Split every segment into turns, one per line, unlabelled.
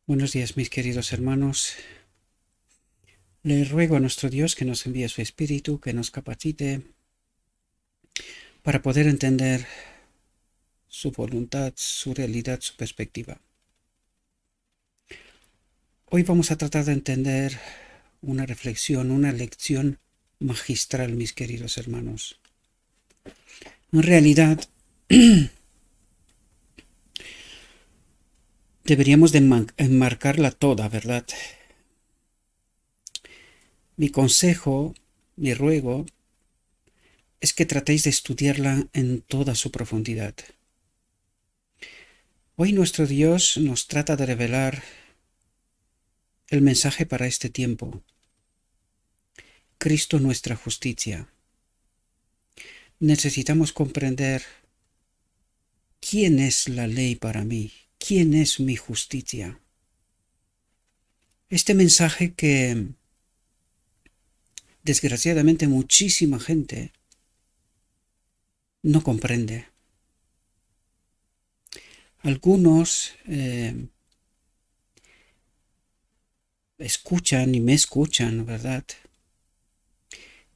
Buenos días, mis queridos hermanos. Le ruego a nuestro Dios que nos envíe su Espíritu, que nos capacite para poder entender su voluntad, su realidad, su perspectiva. Hoy vamos a tratar de entender una reflexión, una lección magistral, mis queridos hermanos. En realidad, deberíamos de enmarcarla toda, ¿verdad? Mi consejo, mi ruego, es que tratéis de estudiarla en toda su profundidad. Hoy nuestro Dios nos trata de revelar el mensaje para este tiempo. Cristo nuestra justicia. Necesitamos comprender quién es la ley para mí, quién es mi justicia. Este mensaje que desgraciadamente muchísima gente no comprende. Algunos escuchan y me escuchan, ¿verdad?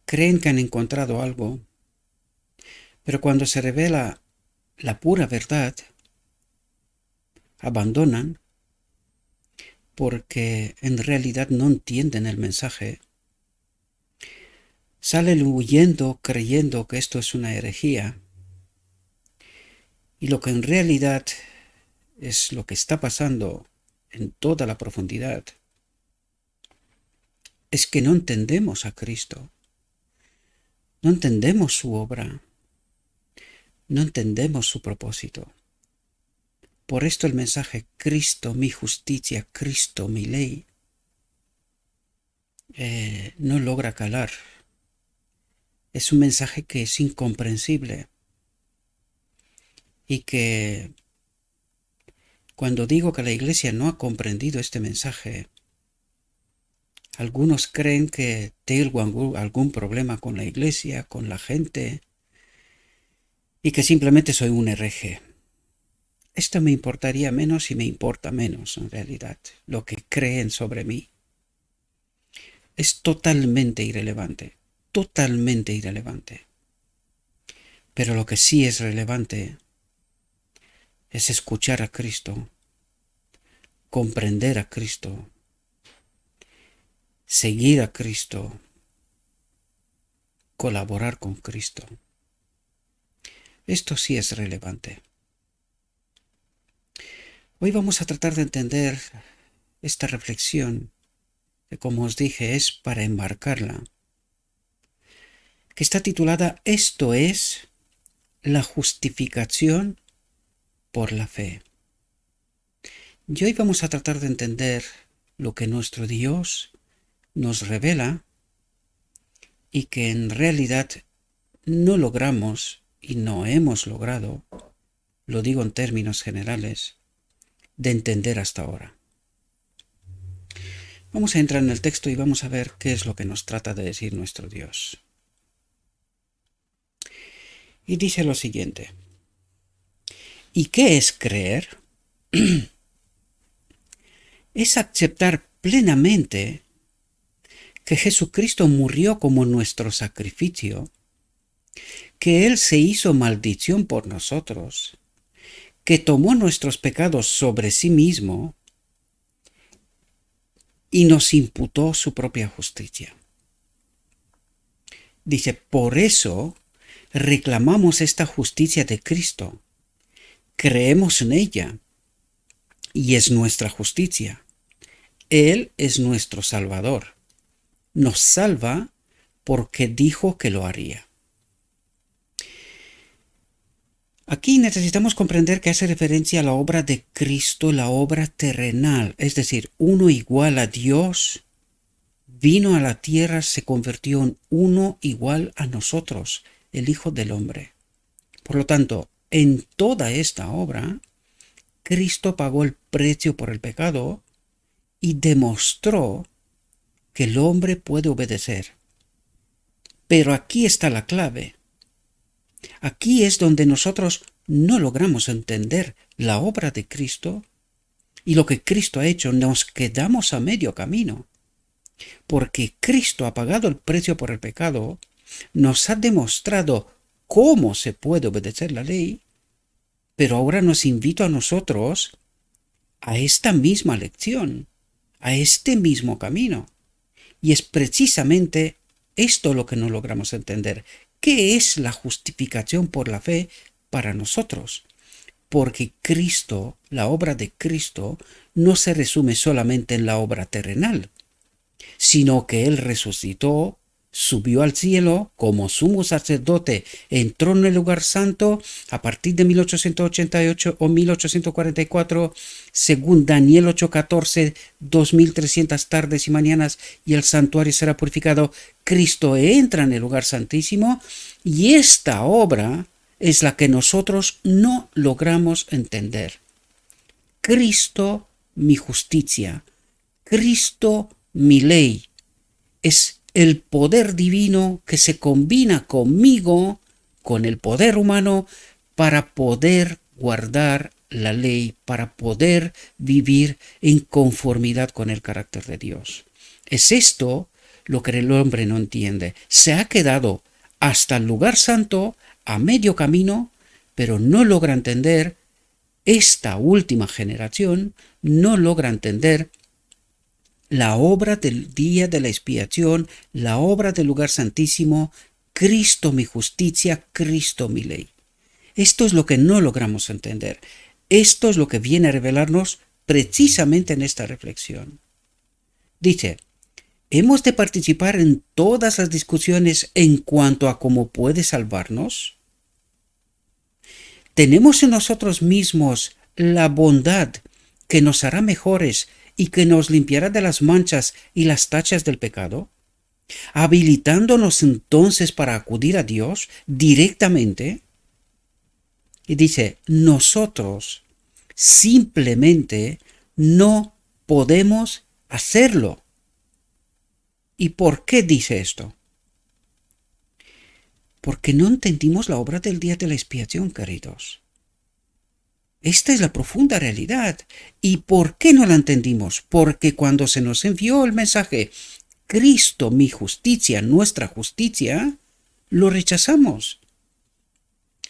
Creen que han encontrado algo, pero cuando se revela la pura verdad, abandonan porque en realidad no entienden el mensaje. Salen huyendo creyendo que esto es una herejía, y lo que en realidad es lo que está pasando en toda la profundidad es que no entendemos a Cristo, no entendemos su obra, no entendemos su propósito. Por esto el mensaje Cristo mi justicia, Cristo mi ley, no logra calar. Es un mensaje que es incomprensible y que cuando digo que la Iglesia no ha comprendido este mensaje, algunos creen que tengo algún problema con la Iglesia, con la gente, y que simplemente soy un hereje. Esto me importaría menos y me importa menos, en realidad, lo que creen sobre mí. Es totalmente irrelevante, totalmente irrelevante. Pero lo que sí es relevante es escuchar a Cristo, comprender a Cristo, seguir a Cristo, colaborar con Cristo. Esto sí es relevante. Hoy vamos a tratar de entender esta reflexión, que como os dije es para enmarcarla, que está titulada Esto es la justificación por la fe. Y hoy vamos a tratar de entender lo que nuestro Dios nos revela y que en realidad no logramos y no hemos logrado, lo digo en términos generales, de entender hasta ahora. Vamos a entrar en el texto y vamos a ver qué es lo que nos trata de decir nuestro Dios. Y dice lo siguiente. ¿Y qué es creer? Es aceptar plenamente que Jesucristo murió como nuestro sacrificio, que Él se hizo maldición por nosotros, que tomó nuestros pecados sobre sí mismo y nos imputó su propia justicia. Dice, por eso reclamamos esta justicia de Cristo, creemos en ella y es nuestra justicia. Él es nuestro Salvador. Nos salva porque dijo que lo haría. Aquí necesitamos comprender que hace referencia a la obra de Cristo, la obra terrenal, es decir, uno igual a Dios, vino a la tierra, se convirtió en uno igual a nosotros, el Hijo del Hombre. Por lo tanto, en toda esta obra, Cristo pagó el precio por el pecado y demostró que el hombre puede obedecer. Pero aquí está la clave. Aquí es donde nosotros no logramos entender la obra de Cristo y lo que Cristo ha hecho, nos quedamos a medio camino. Porque Cristo ha pagado el precio por el pecado, nos ha demostrado cómo se puede obedecer la ley, pero ahora nos invita a nosotros a esta misma lección, a este mismo camino. Y es precisamente esto lo que no logramos entender. ¿Qué es la justificación por la fe para nosotros? Porque Cristo, la obra de Cristo, no se resume solamente en la obra terrenal, sino que Él resucitó, subió al cielo como sumo sacerdote, entró en el lugar santo a partir de 1888 o 1844, según Daniel 8:14, 2300 tardes y mañanas, y el santuario será purificado. Cristo entra en el lugar santísimo, y esta obra es la que nosotros no logramos entender. Cristo, mi justicia. Cristo, mi ley. Es el poder divino que se combina conmigo, con el poder humano, para poder guardar la ley, para poder vivir en conformidad con el carácter de Dios. Es esto lo que el hombre no entiende. Se ha quedado hasta el lugar santo, a medio camino, pero no logra entender, esta última generación no logra entender la obra del día de la expiación, la obra del lugar santísimo, Cristo mi justicia, Cristo mi ley. Esto es lo que no logramos entender. Esto es lo que viene a revelarnos precisamente en esta reflexión. Dice, ¿hemos de participar en todas las discusiones en cuanto a cómo puede salvarnos? ¿Tenemos en nosotros mismos la bondad que nos hará mejores y que nos limpiará de las manchas y las tachas del pecado, habilitándonos entonces para acudir a Dios directamente? Y dice, nosotros simplemente no podemos hacerlo. ¿Y por qué dice esto? Porque no entendimos la obra del día de la expiación, queridos. Esta es la profunda realidad. ¿Y por qué no la entendimos? Porque cuando se nos envió el mensaje, Cristo, mi justicia, nuestra justicia, lo rechazamos.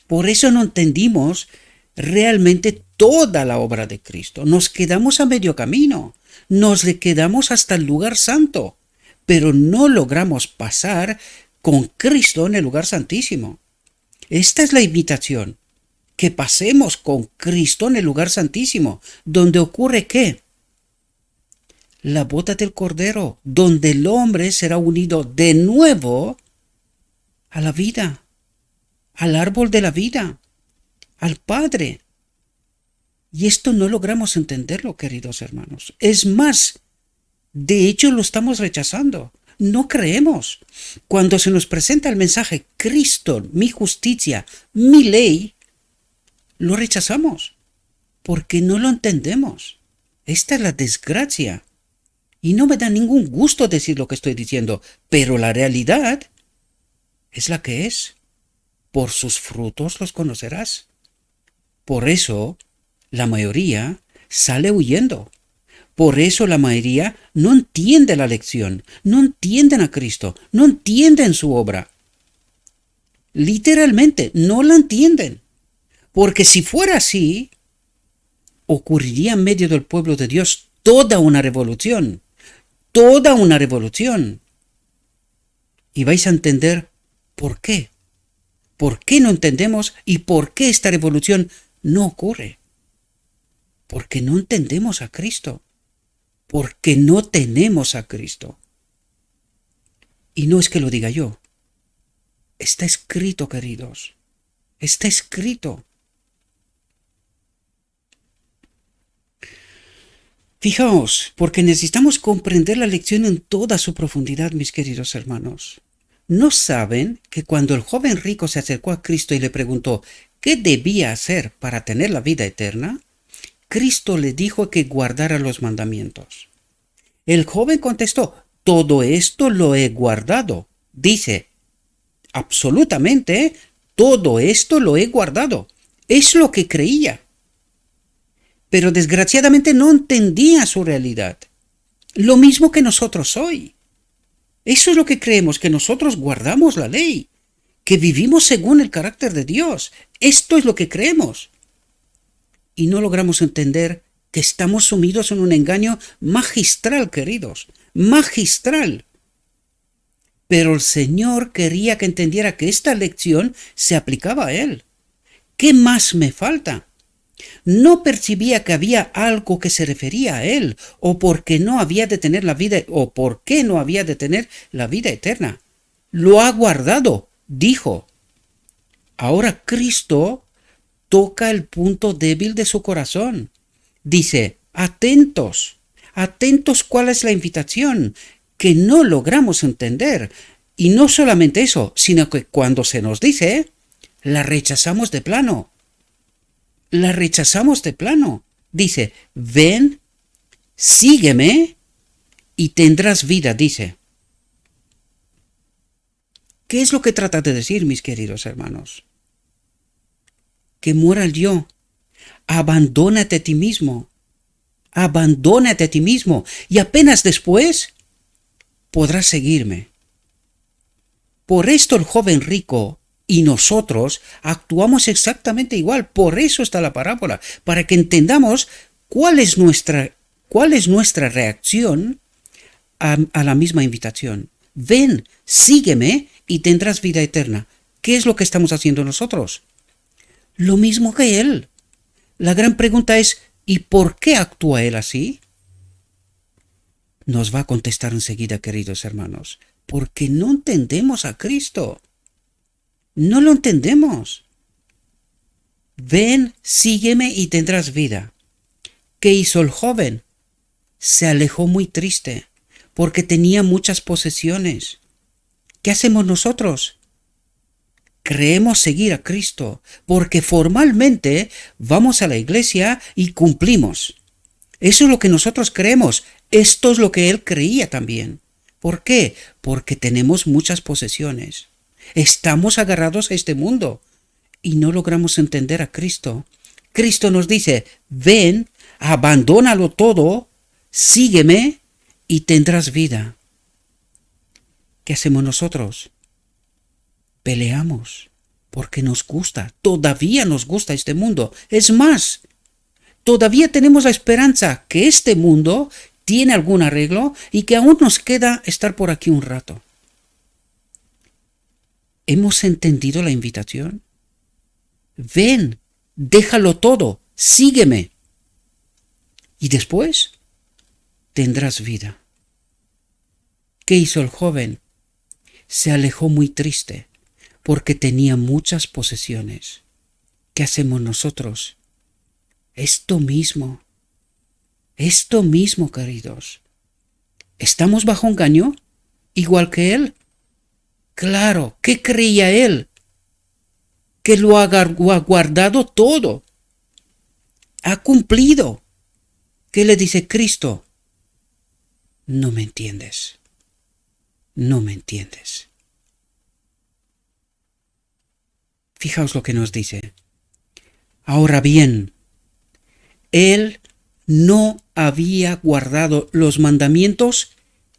Por eso no entendimos realmente toda la obra de Cristo. Nos quedamos a medio camino. Nos quedamos hasta el lugar santo, pero no logramos pasar con Cristo en el lugar santísimo. Esta es la invitación. Que pasemos con Cristo en el lugar santísimo, donde ocurre ¿qué? La boda del Cordero, donde el hombre será unido de nuevo a la vida, al árbol de la vida, al Padre. Y esto no logramos entenderlo, queridos hermanos. Es más, de hecho lo estamos rechazando. No creemos. Cuando se nos presenta el mensaje, Cristo, mi justicia, mi ley, lo rechazamos, porque no lo entendemos. Esta es la desgracia. Y no me da ningún gusto decir lo que estoy diciendo, pero la realidad es la que es. Por sus frutos los conocerás. Por eso, la mayoría sale huyendo. Por eso la mayoría no entiende la lección, no entienden a Cristo, no entienden su obra. Literalmente, no la entienden. Porque si fuera así, ocurriría en medio del pueblo de Dios toda una revolución. Toda una revolución. Y vais a entender por qué. ¿Por qué no entendemos y por qué esta revolución no ocurre? Porque no entendemos a Cristo. Porque no tenemos a Cristo. Y no es que lo diga yo. Está escrito, queridos. Está escrito. Fijaos, porque necesitamos comprender la lección en toda su profundidad, mis queridos hermanos. ¿No saben que cuando el joven rico se acercó a Cristo y le preguntó qué debía hacer para tener la vida eterna? Cristo le dijo que guardara los mandamientos. El joven contestó, todo esto lo he guardado. Dice, absolutamente, todo esto lo he guardado. Es lo que creía. pero desgraciadamente no entendía su realidad. Lo mismo que nosotros hoy. Eso es lo que creemos, que nosotros guardamos la ley, que vivimos según el carácter de Dios. Esto es lo que creemos. Y no logramos entender que estamos sumidos en un engaño magistral, queridos, magistral. Pero el Señor quería que entendiera que esta lección se aplicaba a Él. ¿Qué más me falta? No percibía que había algo que se refería a Él, o porque no había de tener la vida, o por qué no había de tener la vida eterna. Lo ha guardado, dijo. Ahora Cristo toca el punto débil de su corazón. Dice, atentos, atentos, ¿cuál es la invitación? Que no logramos entender. Y no solamente eso, sino que cuando se nos dice, la rechazamos de plano. La rechazamos de plano. Dice, ven, sígueme y tendrás vida, dice. ¿Qué es lo que trata de decir, mis queridos hermanos? Que muera el yo. Abandónate a ti mismo. Abandónate a ti mismo. Y apenas después podrás seguirme. Por esto el joven rico y nosotros actuamos exactamente igual. Por eso está la parábola. Para que entendamos cuál es nuestra reacción a la misma invitación. Ven, sígueme y tendrás vida eterna. ¿Qué es lo que estamos haciendo nosotros? Lo mismo que Él. La gran pregunta es, ¿y por qué actúa Él así? Nos va a contestar enseguida, queridos hermanos, porque no entendemos a Cristo. No lo entendemos. Ven, sígueme y tendrás vida. ¿Qué hizo el joven? Se alejó muy triste, porque tenía muchas posesiones. ¿Qué hacemos nosotros? Creemos seguir a Cristo, porque formalmente vamos a la iglesia y cumplimos. Eso es lo que nosotros creemos. Esto es lo que Él creía también. ¿Por qué? Porque tenemos muchas posesiones. Estamos agarrados a este mundo y no logramos entender a Cristo. Cristo nos dice, ven, abandónalo todo, sígueme y tendrás vida. ¿Qué hacemos nosotros? Peleamos porque nos gusta, todavía nos gusta este mundo. Es más, todavía tenemos la esperanza que este mundo tiene algún arreglo y que aún nos queda estar por aquí un rato. ¿Hemos entendido la invitación? Ven, déjalo todo, sígueme. Y después tendrás vida. ¿Qué hizo el joven? Se alejó muy triste porque tenía muchas posesiones. ¿Qué hacemos nosotros? Esto mismo, queridos. ¿Estamos bajo engaño? Igual que él. Claro, ¿qué creía él? Que lo ha guardado todo. Ha cumplido. ¿Qué le dice Cristo? No me entiendes. No me entiendes. Fijaos lo que nos dice. Ahora bien, él no había guardado los mandamientos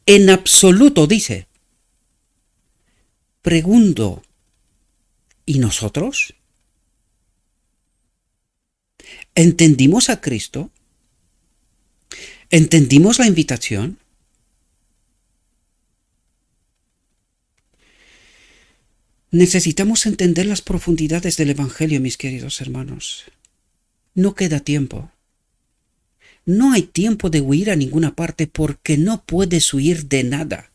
en absoluto, dice. Pregunto, ¿y nosotros? ¿Entendimos a Cristo? ¿Entendimos la invitación? Necesitamos entender las profundidades del Evangelio, mis queridos hermanos. No queda tiempo. No hay tiempo de huir a ninguna parte porque no puedes huir de nada.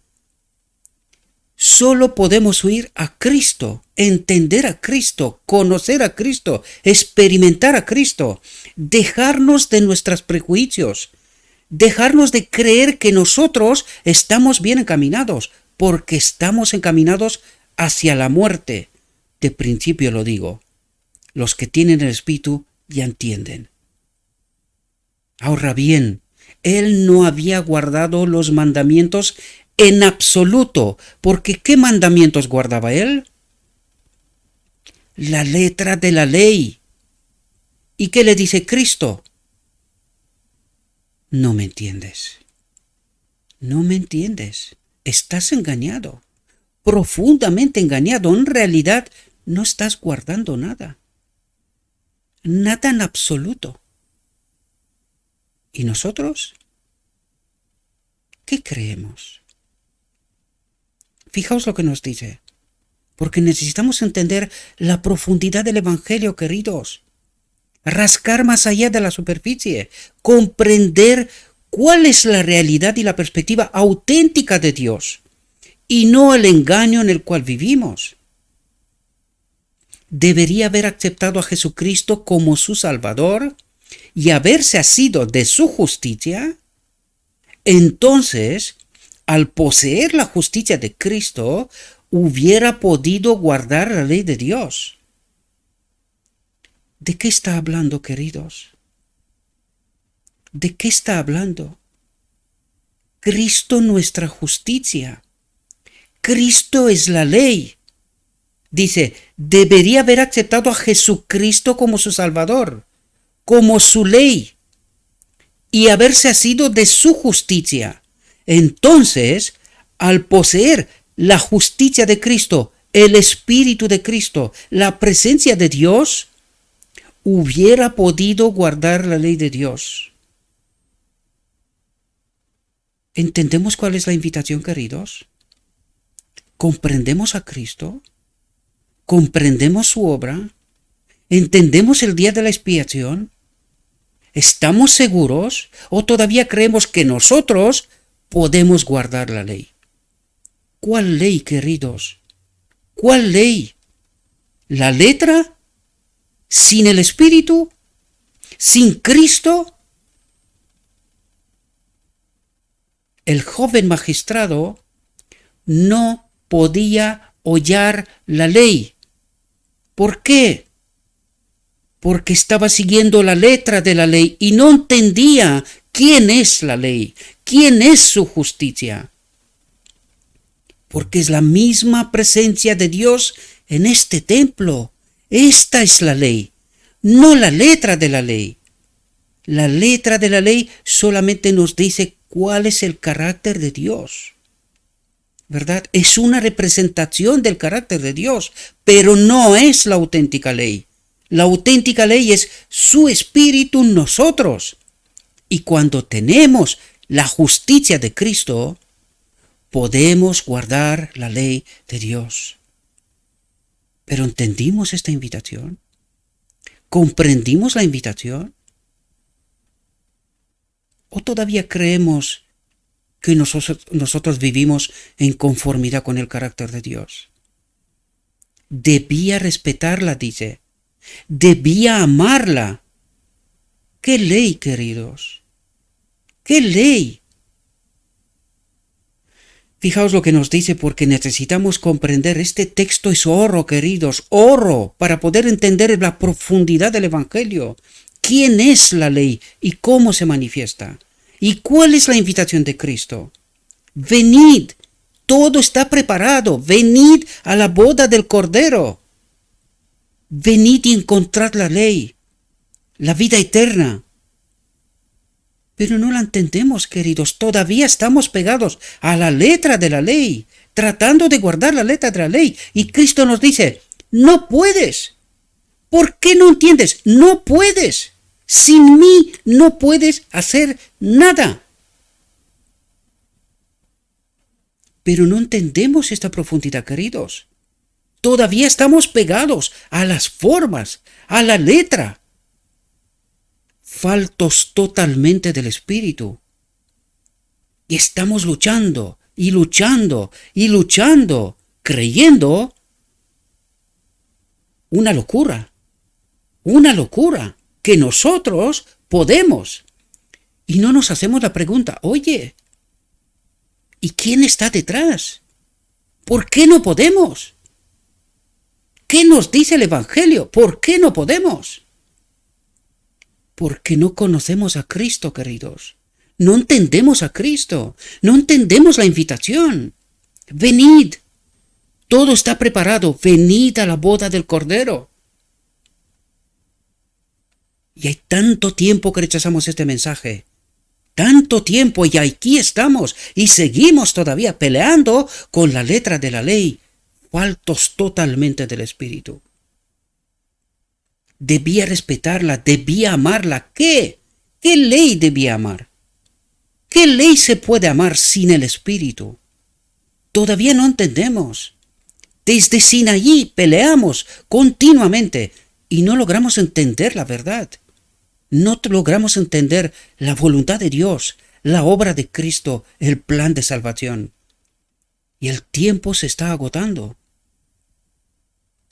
Solo podemos huir a Cristo, entender a Cristo, conocer a Cristo, experimentar a Cristo, dejarnos de nuestros prejuicios, dejarnos de creer que nosotros estamos bien encaminados, porque estamos encaminados hacia la muerte. De principio lo digo. Los que tienen el Espíritu ya entienden. Ahora bien, él no había guardado los mandamientos en absoluto, porque ¿qué mandamientos guardaba él? La letra de la ley. ¿Y qué le dice Cristo? No me entiendes. No me entiendes. Estás engañado. Profundamente engañado. En realidad no estás guardando nada. Nada en absoluto. ¿Y nosotros? ¿Qué creemos? Fijaos lo que nos dice. Porque necesitamos entender la profundidad del Evangelio, queridos. Rascar más allá de la superficie. Comprender cuál es la realidad y la perspectiva auténtica de Dios. Y no el engaño en el cual vivimos. Debería haber aceptado a Jesucristo como su Salvador y haberse asido de su justicia. Entonces, al poseer la justicia de Cristo, hubiera podido guardar la ley de Dios. ¿De qué está hablando, queridos? ¿De qué está hablando? Cristo nuestra justicia. Cristo es la ley. Dice, debería haber aceptado a Jesucristo como su Salvador, como su ley, y haberse asido de su justicia. Entonces, al poseer la justicia de Cristo, el Espíritu de Cristo, la presencia de Dios, hubiera podido guardar la ley de Dios. ¿Entendemos cuál es la invitación, queridos? ¿Comprendemos a Cristo? ¿Comprendemos su obra? ¿Entendemos el día de la expiación? ¿Estamos seguros o todavía creemos que nosotros podemos guardar la ley? ¿Cuál ley, queridos? ¿Cuál ley? ¿La letra? ¿Sin el Espíritu? ¿Sin Cristo? El joven magistrado no podía hollar la ley. ¿Por qué? Porque estaba siguiendo la letra de la ley y no entendía quién es la ley, quién es su justicia. Porque es la misma presencia de Dios en este templo. Esta es la ley, no la letra de la ley. La letra de la ley solamente nos dice cuál es el carácter de Dios, ¿verdad? Es una representación del carácter de Dios, pero no es la auténtica ley. La auténtica ley es su Espíritu en nosotros. Y cuando tenemos la justicia de Cristo, podemos guardar la ley de Dios. ¿Pero entendimos esta invitación? ¿Comprendimos la invitación? ¿O todavía creemos que nosotros vivimos en conformidad con el carácter de Dios? Debía respetarla, dice. Debía amarla. ¿Qué ley, queridos? ¿Qué ley? Fijaos lo que nos dice, porque necesitamos comprender. Este texto es oro, queridos, oro, para poder entender la profundidad del Evangelio. ¿Quién es la ley y cómo se manifiesta? ¿Y cuál es la invitación de Cristo? Venid, todo está preparado, venid a la boda del Cordero. Venid y encontrad la ley, la vida eterna. Pero no la entendemos, queridos. Todavía estamos pegados a la letra de la ley, tratando de guardar la letra de la ley. Y Cristo nos dice, no puedes. ¿Por qué no entiendes? No puedes. Sin mí no puedes hacer nada. Pero no entendemos esta profundidad, queridos. Todavía estamos pegados a las formas, a la letra. Faltos totalmente del Espíritu. Y estamos luchando, y luchando, y luchando, creyendo una locura, que nosotros podemos. Y no nos hacemos la pregunta, oye, ¿y quién está detrás? ¿Por qué no podemos? ¿Qué nos dice el Evangelio? ¿Por qué no podemos? Porque no conocemos a Cristo, queridos. No entendemos a Cristo. No entendemos la invitación. Venid. Todo está preparado. Venid a la boda del Cordero. Y hay tanto tiempo que rechazamos este mensaje. tanto tiempo y aquí estamos y seguimos todavía peleando con la letra de la ley, faltos totalmente del Espíritu. Debía respetarla, debía amarla. ¿Qué? ¿Qué ley debía amar? ¿Qué ley se puede amar sin el Espíritu? Todavía no entendemos. Desde Sinaí peleamos continuamente y no logramos entender la verdad. No logramos entender la voluntad de Dios, la obra de Cristo, el plan de salvación. Y el tiempo se está agotando.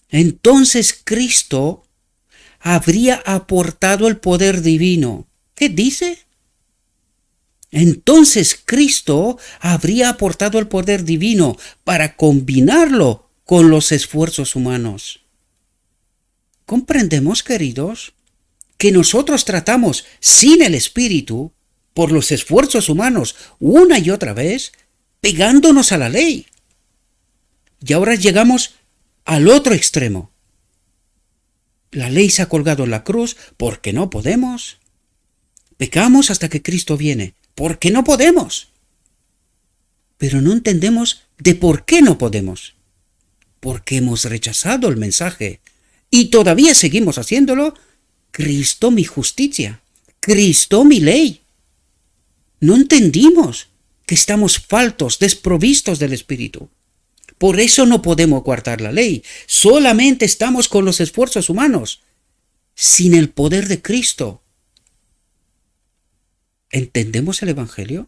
Entonces Cristo habría aportado el poder divino. ¿Qué dice? Entonces Cristo habría aportado el poder divino para combinarlo con los esfuerzos humanos. ¿Comprendemos, queridos, que nosotros tratamos sin el Espíritu, por los esfuerzos humanos, una y otra vez, pegándonos a la ley? Y ahora llegamos al otro extremo. La ley se ha colgado en la cruz porque no podemos. Pecamos hasta que Cristo viene, porque no podemos. Pero no entendemos de por qué no podemos. Porque hemos rechazado el mensaje y todavía seguimos haciéndolo. Cristo mi justicia, Cristo mi ley. No entendimos que estamos faltos, desprovistos del Espíritu. Por eso no podemos guardar la ley. Solamente estamos con los esfuerzos humanos, sin el poder de Cristo. ¿Entendemos el Evangelio?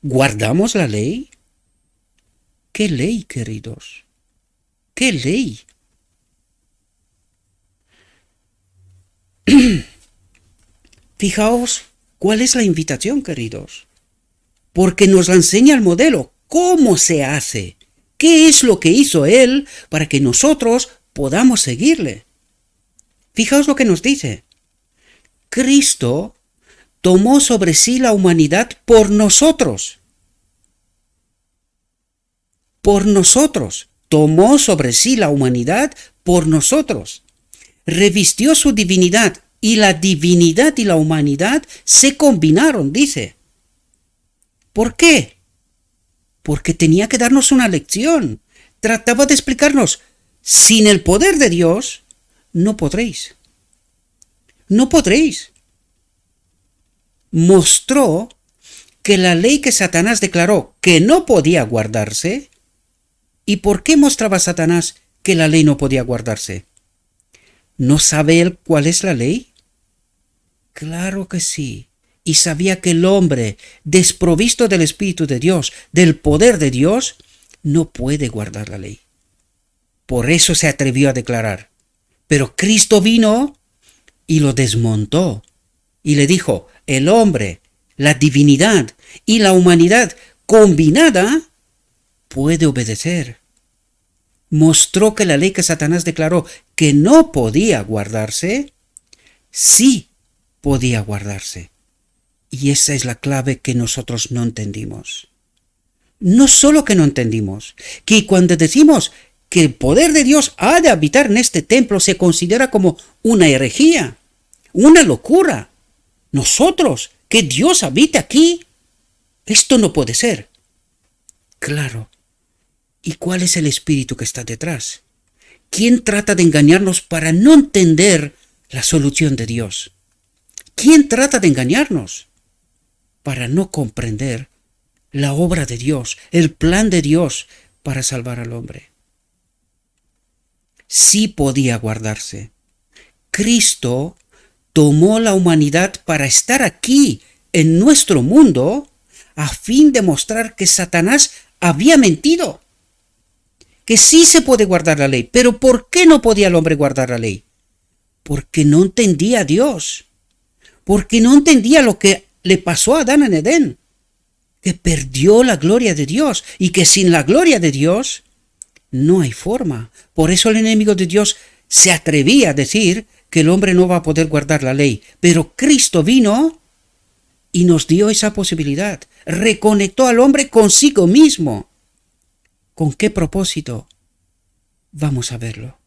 ¿Guardamos la ley? ¿Qué ley, queridos? ¿Qué ley? Fijaos cuál es la invitación, queridos. Porque nos la enseña el modelo. ¿Cómo se hace? ¿Qué es lo que hizo Él para que nosotros podamos seguirle? Fijaos lo que nos dice. Cristo tomó sobre sí la humanidad por nosotros. Por nosotros. Tomó sobre sí la humanidad por nosotros. Revistió su divinidad y la divinidad y la humanidad se combinaron, dice. ¿Por qué? Porque tenía que darnos una lección. Trataba de explicarnos, sin el poder de Dios, no podréis. No podréis. Mostró que la ley que Satanás declaró que no podía guardarse. ¿Y por qué mostraba Satanás que la ley no podía guardarse? ¿No sabe él cuál es la ley? Claro que sí. Y sabía que el hombre, desprovisto del Espíritu de Dios, del poder de Dios, no puede guardar la ley. Por eso se atrevió a declarar. Pero Cristo vino y lo desmontó. Y le dijo, el hombre, la divinidad y la humanidad combinada puede obedecer. Mostró que la ley que Satanás declaró que no podía guardarse, sí podía guardarse. Y esa es la clave que nosotros no entendimos. No solo que no entendimos, que cuando decimos que el poder de Dios ha de habitar en este templo se considera como una herejía, una locura. Nosotros, que Dios habite aquí, esto no puede ser. Claro. ¿Y cuál es el espíritu que está detrás? ¿Quién trata de engañarnos para no entender la solución de Dios? ¿Quién trata de engañarnos para no comprender la obra de Dios, el plan de Dios para salvar al hombre? Sí podía guardarse. Cristo tomó la humanidad para estar aquí en nuestro mundo a fin de mostrar que Satanás había mentido. Que sí se puede guardar la ley. ¿Pero por qué no podía el hombre guardar la ley? Porque no entendía a Dios. Porque no entendía lo que le pasó a Adán en Edén. Que perdió la gloria de Dios. Y que sin la gloria de Dios no hay forma. Por eso el enemigo de Dios se atrevía a decir que el hombre no va a poder guardar la ley. Pero Cristo vino y nos dio esa posibilidad. Reconectó al hombre consigo mismo. ¿Con qué propósito? Vamos a verlo.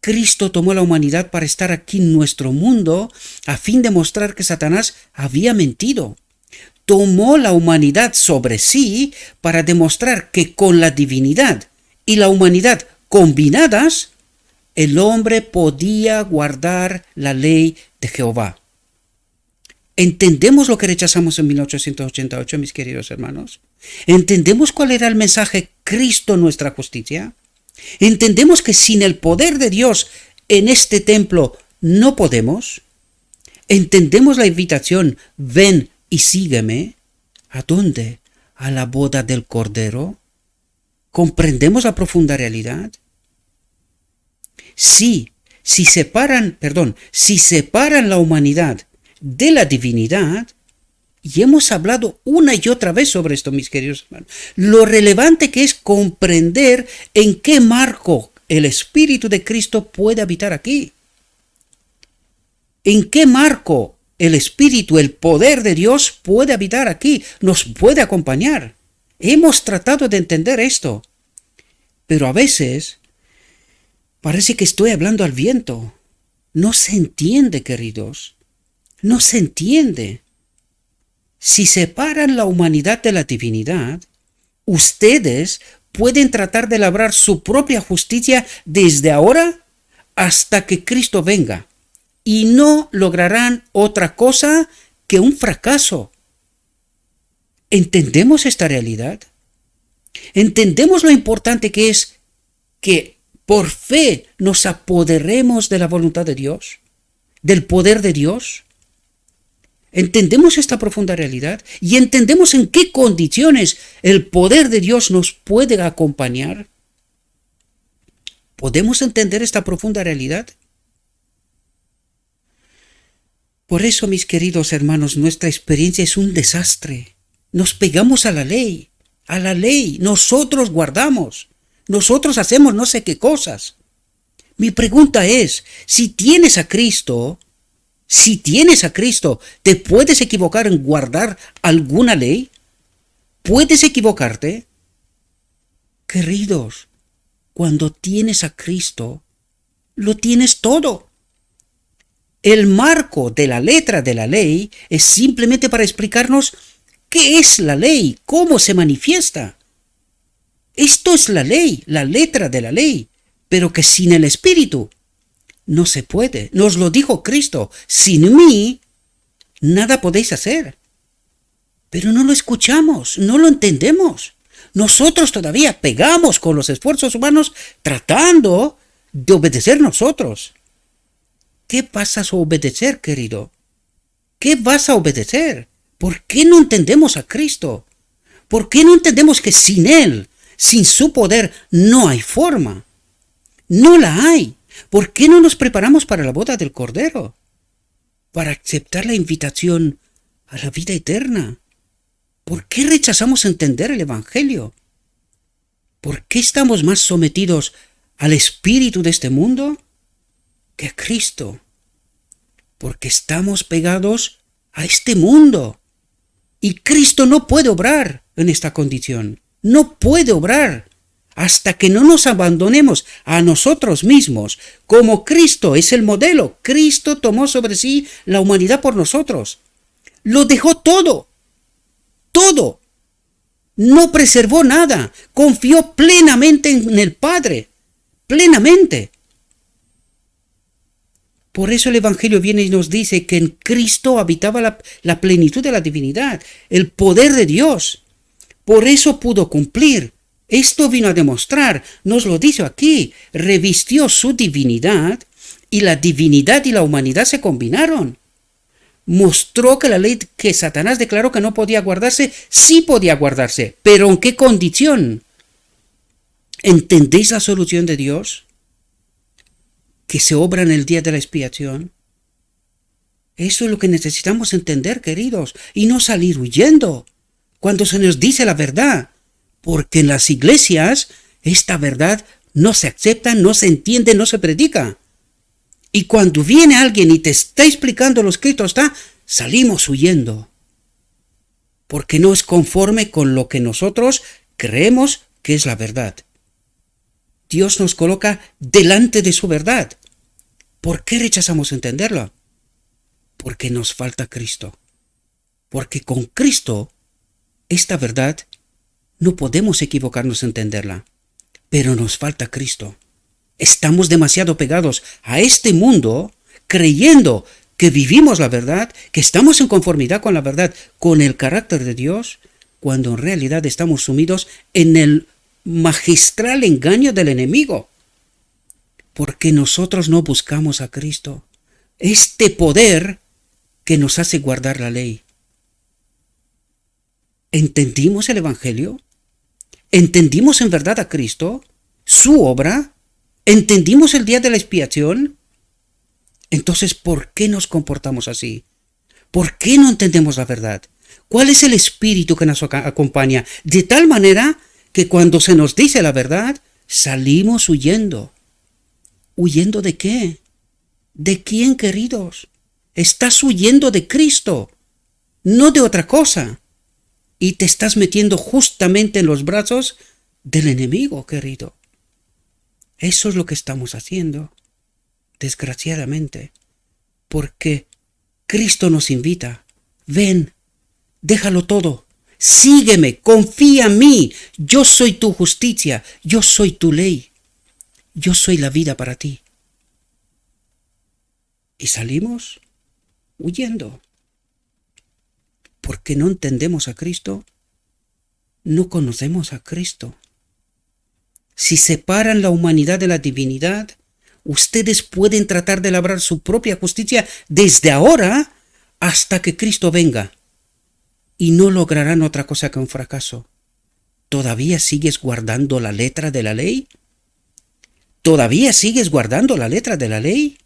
Cristo tomó la humanidad para estar aquí en nuestro mundo a fin de mostrar que Satanás había mentido. Tomó la humanidad sobre sí para demostrar que con la divinidad y la humanidad combinadas, el hombre podía guardar la ley de Jehová. ¿Entendemos lo que rechazamos en 1888, mis queridos hermanos? ¿Entendemos cuál era el mensaje Cristo nuestra justicia? ¿Entendemos que sin el poder de Dios en este templo no podemos? ¿Entendemos la invitación, ven y sígueme? ¿A dónde? ¿A la boda del Cordero? ¿Comprendemos la profunda realidad? Si separan la humanidad de la divinidad, y hemos hablado una y otra vez sobre esto, mis queridos hermanos, lo relevante que es comprender en qué marco el Espíritu de Cristo puede habitar aquí. ¿En qué marco el Espíritu, el poder de Dios puede habitar aquí? Nos puede acompañar. Hemos tratado de entender esto, pero a veces parece que estoy hablando al viento. No se entiende, queridos. No se entiende. Si separan la humanidad de la divinidad, ustedes pueden tratar de labrar su propia justicia desde ahora hasta que Cristo venga, y no lograrán otra cosa que un fracaso. ¿Entendemos esta realidad? ¿Entendemos lo importante que es que por fe nos apoderemos de la voluntad de Dios, del poder de Dios? ¿Entendemos esta profunda realidad? ¿Y entendemos en qué condiciones el poder de Dios nos puede acompañar? ¿Podemos entender esta profunda realidad? Por eso, mis queridos hermanos, nuestra experiencia es un desastre. Nos pegamos a la ley, nosotros guardamos, nosotros hacemos no sé qué cosas. Mi pregunta es, si tienes a Cristo, ¿te puedes equivocar en guardar alguna ley? ¿Puedes equivocarte? Queridos, cuando tienes a Cristo, lo tienes todo. El marco de la letra de la ley es simplemente para explicarnos qué es la ley, cómo se manifiesta. Esto es la ley, la letra de la ley, pero que sin el Espíritu no se puede. Nos lo dijo Cristo, sin mí nada podéis hacer. Pero no lo escuchamos, no lo entendemos. Nosotros todavía pegamos con los esfuerzos humanos tratando de obedecer nosotros. ¿Qué vas a obedecer, querido? ¿Qué vas a obedecer? ¿Por qué no entendemos a Cristo? ¿Por qué no entendemos que sin Él, sin su poder, no hay forma? No la hay. ¿Por qué no nos preparamos para la boda del Cordero? Para aceptar la invitación a la vida eterna. ¿Por qué rechazamos entender el Evangelio? ¿Por qué estamos más sometidos al espíritu de este mundo que a Cristo? Porque estamos pegados a este mundo. Y Cristo no puede obrar en esta condición. No puede obrar hasta que no nos abandonemos a nosotros mismos. Como Cristo es el modelo. Cristo tomó sobre sí la humanidad por nosotros. Lo dejó todo. Todo. No preservó nada. Confió plenamente en el Padre. Plenamente. Por eso el Evangelio viene y nos dice que en Cristo habitaba la plenitud de la divinidad, el poder de Dios. Por eso pudo cumplir. Esto vino a demostrar, nos lo dice aquí, revistió su divinidad y la divinidad y la humanidad se combinaron. Mostró que la ley que Satanás declaró que no podía guardarse, sí podía guardarse. ¿Pero en qué condición? ¿Entendéis la solución de Dios que se obra en el día de la expiación? Eso es lo que necesitamos entender, queridos, y no salir huyendo cuando se nos dice la verdad, porque en las iglesias esta verdad no se acepta, no se entiende, no se predica. Y cuando viene alguien y te está explicando lo escrito está, salimos huyendo, porque no es conforme con lo que nosotros creemos que es la verdad. Dios nos coloca delante de su verdad. ¿Por qué rechazamos entenderlo? Porque nos falta Cristo. Porque con Cristo, esta verdad, no podemos equivocarnos en entenderla. Pero nos falta Cristo. Estamos demasiado pegados a este mundo, creyendo que vivimos la verdad, que estamos en conformidad con la verdad, con el carácter de Dios, cuando en realidad estamos sumidos en el magistral engaño del enemigo. Porque nosotros no buscamos a Cristo, este poder que nos hace guardar la ley. ¿Entendimos el Evangelio? ¿Entendimos en verdad a Cristo? ¿Su obra? ¿Entendimos el día de la expiación? Entonces, ¿por qué nos comportamos así? ¿Por qué no entendemos la verdad? ¿Cuál es el espíritu que nos acompaña? De tal manera que cuando se nos dice la verdad, salimos huyendo. ¿Huyendo de qué? ¿De quién, queridos? Estás huyendo de Cristo, no de otra cosa. Y te estás metiendo justamente en los brazos del enemigo, querido. Eso es lo que estamos haciendo, desgraciadamente, porque Cristo nos invita. Ven, déjalo todo, sígueme, confía en mí. Yo soy tu justicia, yo soy tu ley, yo soy la vida para ti. Y salimos huyendo. Porque no entendemos a Cristo, no conocemos a Cristo. Si separan la humanidad de la divinidad, ustedes pueden tratar de labrar su propia justicia desde ahora hasta que Cristo venga. Y no lograrán otra cosa que un fracaso. ¿Todavía sigues guardando la letra de la ley? ¿Todavía sigues guardando la letra de la ley?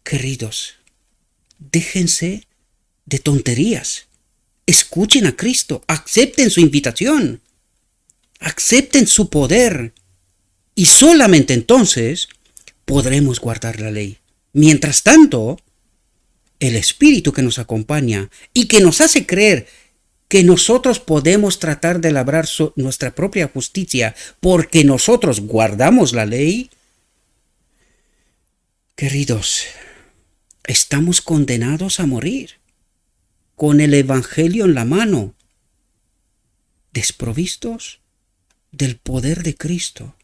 Queridos, déjense de tonterías. Escuchen a Cristo, acepten su invitación, acepten su poder, y solamente entonces podremos guardar la ley. Mientras tanto, el Espíritu que nos acompaña y que nos hace creer que nosotros podemos tratar de labrar nuestra propia justicia porque nosotros guardamos la ley, queridos, estamos condenados a morir con el Evangelio en la mano, desprovistos del poder de Cristo.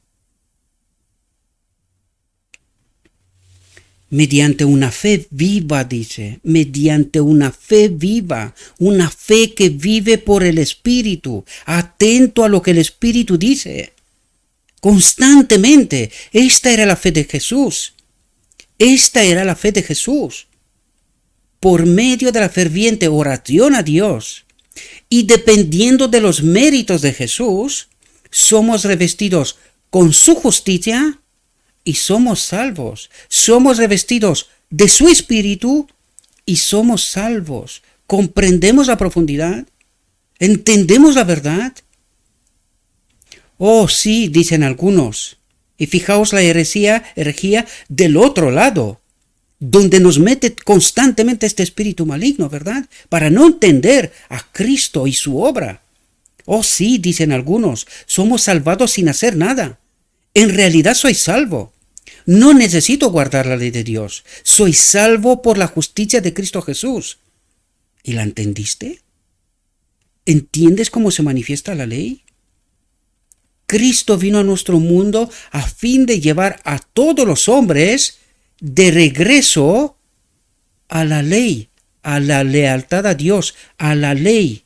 Mediante una fe viva, dice, mediante una fe viva, una fe que vive por el Espíritu, atento a lo que el Espíritu dice, constantemente. Esta era la fe de Jesús, esta era la fe de Jesús. Por medio de la ferviente oración a Dios y dependiendo de los méritos de Jesús, somos revestidos con su justicia y somos salvos. Somos revestidos de su Espíritu y somos salvos. ¿Comprendemos la profundidad? ¿Entendemos la verdad? Oh, sí, dicen algunos. Y fijaos la herejía del otro lado, donde nos mete constantemente este espíritu maligno, ¿verdad? Para no entender a Cristo y su obra. Oh sí, dicen algunos, somos salvados sin hacer nada. En realidad soy salvo. No necesito guardar la ley de Dios. Soy salvo por la justicia de Cristo Jesús. ¿Y la entendiste? ¿Entiendes cómo se manifiesta la ley? Cristo vino a nuestro mundo a fin de llevar a todos los hombres de regreso a la ley, a la lealtad a Dios, a la ley.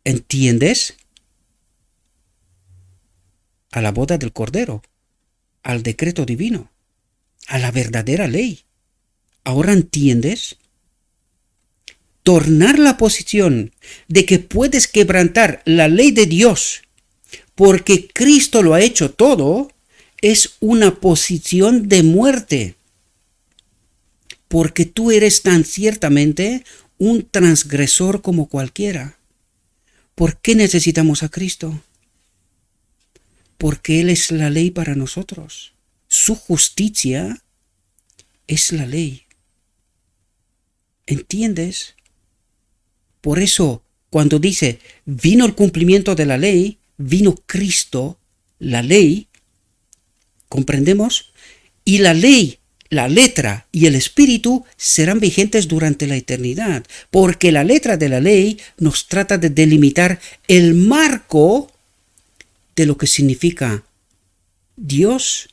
¿Entiendes? A la boda del Cordero, al decreto divino, a la verdadera ley. ¿Ahora entiendes? Tornar la posición de que puedes quebrantar la ley de Dios porque Cristo lo ha hecho todo es una posición de muerte, porque tú eres tan ciertamente un transgresor como cualquiera. ¿Por qué necesitamos a Cristo? Porque Él es la ley para nosotros. Su justicia es la ley. ¿Entiendes? Por eso, cuando dice, vino el cumplimiento de la ley, vino Cristo, la ley, ¿comprendemos? Y la ley, la letra y el espíritu serán vigentes durante la eternidad, porque la letra de la ley nos trata de delimitar el marco de lo que significa Dios,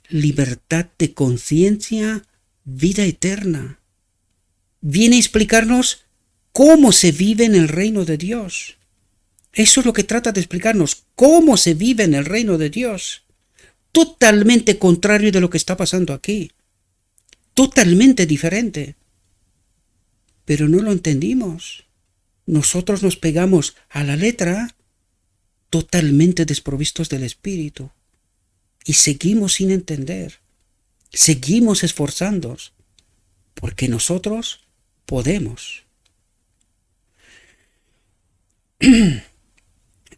libertad de conciencia, vida eterna. Viene a explicarnos cómo se vive en el reino de Dios. Eso es lo que trata de explicarnos, cómo se vive en el reino de Dios. Totalmente contrario de lo que está pasando aquí. Totalmente diferente. Pero no lo entendimos. Nosotros nos pegamos a la letra totalmente desprovistos del espíritu. Y seguimos sin entender. Seguimos esforzándonos. Porque nosotros podemos.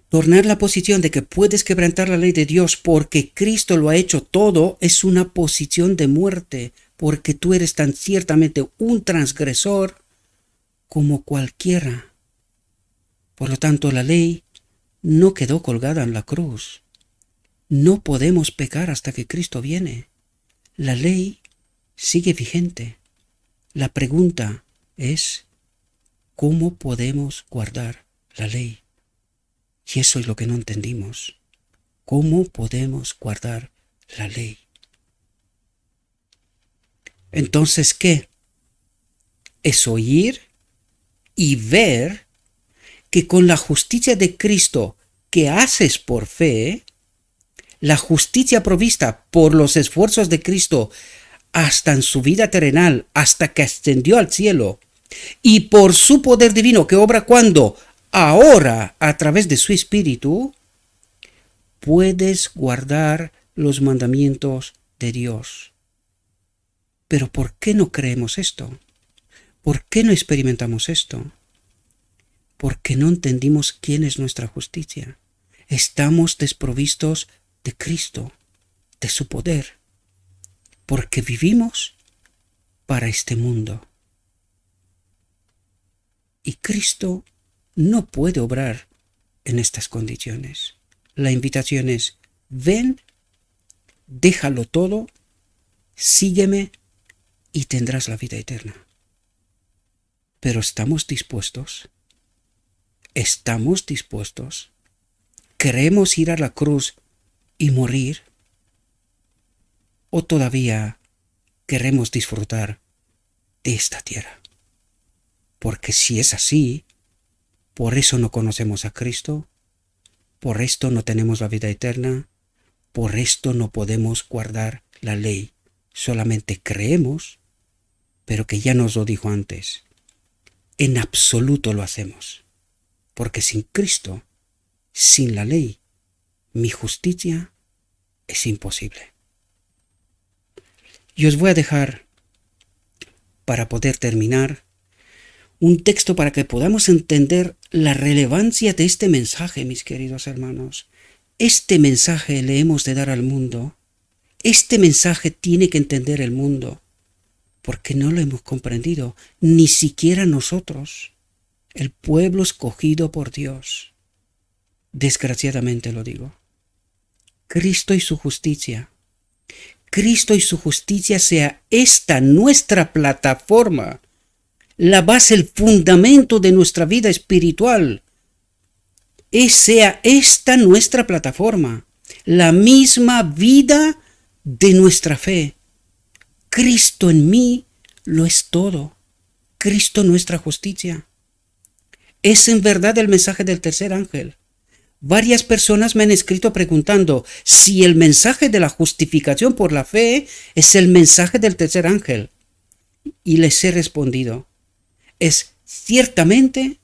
Tornar la posición de que puedes quebrantar la ley de Dios porque Cristo lo ha hecho todo es una posición de muerte, porque tú eres tan ciertamente un transgresor como cualquiera. Por lo tanto, la ley no quedó colgada en la cruz. No podemos pecar hasta que Cristo viene. La ley sigue vigente. La pregunta es, ¿cómo podemos guardar la ley? Y eso es lo que no entendimos. ¿Cómo podemos guardar la ley? Entonces, ¿qué? Es oír y ver que con la justicia de Cristo que haces por fe, la justicia provista por los esfuerzos de Cristo hasta en su vida terrenal, hasta que ascendió al cielo, y por su poder divino que obra cuando ahora, a través de su Espíritu, puedes guardar los mandamientos de Dios. Pero ¿por qué no creemos esto? ¿Por qué no experimentamos esto? Porque no entendimos quién es nuestra justicia. Estamos desprovistos de Cristo, de su poder, porque vivimos para este mundo. Y Cristo no puede obrar en estas condiciones. La invitación es, ven, déjalo todo, sígueme y tendrás la vida eterna. Pero ¿estamos dispuestos? ¿Estamos dispuestos? ¿Queremos ir a la cruz y morir? ¿O todavía queremos disfrutar de esta tierra? Porque si es así, por eso no conocemos a Cristo, por esto no tenemos la vida eterna, por esto no podemos guardar la ley. Solamente creemos, pero que ya nos lo dijo antes, en absoluto lo hacemos. Porque sin Cristo, sin la ley, mi justicia es imposible. Y os voy a dejar, para poder terminar, un texto para que podamos entender la relevancia de este mensaje, mis queridos hermanos. Este mensaje le hemos de dar al mundo. Este mensaje tiene que entender el mundo, porque no lo hemos comprendido, ni siquiera nosotros, el pueblo escogido por Dios. Desgraciadamente lo digo. Cristo y su justicia. Cristo y su justicia sea esta nuestra plataforma, la base, el fundamento de nuestra vida espiritual. Sea esta nuestra plataforma, la misma vida de nuestra fe. Cristo en mí lo es todo. Cristo nuestra justicia. Es en verdad el mensaje del tercer ángel. Varias personas me han escrito preguntando si el mensaje de la justificación por la fe es el mensaje del tercer ángel. Y les he respondido, es ciertamente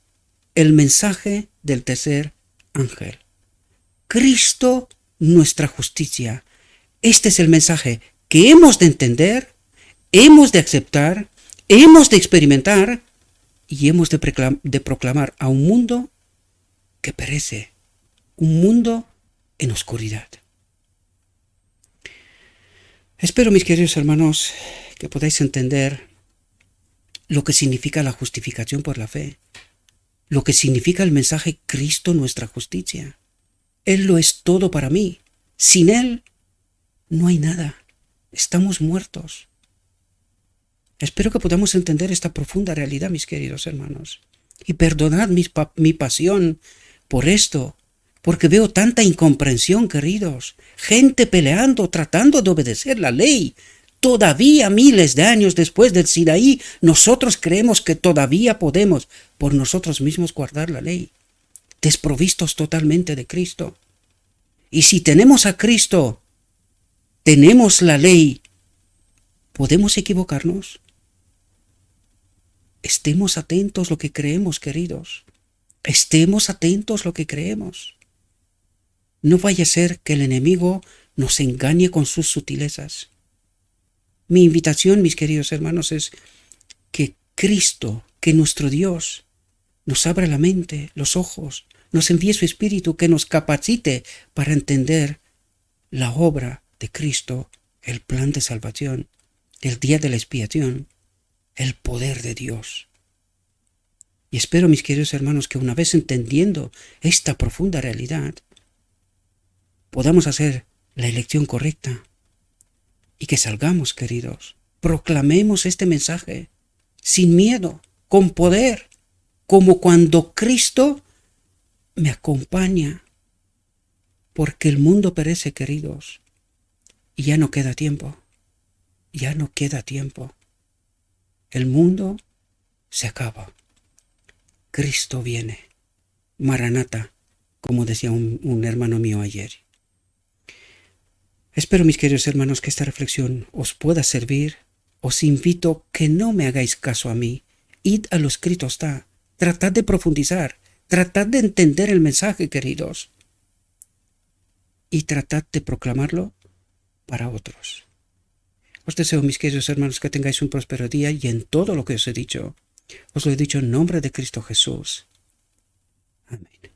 el mensaje del tercer ángel. Cristo nuestra justicia. Este es el mensaje que hemos de entender, hemos de aceptar, hemos de experimentar y hemos de proclamar a un mundo que perece, un mundo en oscuridad. Espero, mis queridos hermanos, que podáis entender lo que significa la justificación por la fe, lo que significa el mensaje Cristo nuestra justicia. Él lo es todo para mí. Sin Él no hay nada. Estamos muertos. Espero que podamos entender esta profunda realidad, mis queridos hermanos. Y perdonad mi pasión por esto, porque veo tanta incomprensión, queridos. Gente peleando, tratando de obedecer la ley. Todavía miles de años después del Sinaí, nosotros creemos que todavía podemos por nosotros mismos guardar la ley, desprovistos totalmente de Cristo. Y si tenemos a Cristo, tenemos la ley, ¿podemos equivocarnos? Estemos atentos lo que creemos, queridos. Estemos atentos lo que creemos. No vaya a ser que el enemigo nos engañe con sus sutilezas. Mi invitación, mis queridos hermanos, es que Cristo, que nuestro Dios, nos abra la mente, los ojos, nos envíe su Espíritu que nos capacite para entender la obra de Cristo, el plan de salvación, el día de la expiación, el poder de Dios. Y espero, mis queridos hermanos, que una vez entendiendo esta profunda realidad, podamos hacer la elección correcta y que salgamos, queridos, proclamemos este mensaje sin miedo, con poder, como cuando Cristo me acompaña, porque el mundo perece, queridos, y ya no queda tiempo, ya no queda tiempo. El mundo se acaba. Cristo viene. Maranata, como decía un hermano mío ayer. Espero, mis queridos hermanos, que esta reflexión os pueda servir. Os invito que no me hagáis caso a mí. Id a lo escrito está. Tratad de profundizar. Tratad de entender el mensaje, queridos. Y tratad de proclamarlo para otros. Os deseo, mis queridos hermanos, que tengáis un próspero día y en todo lo que os he dicho, os lo he dicho en nombre de Cristo Jesús. Amén.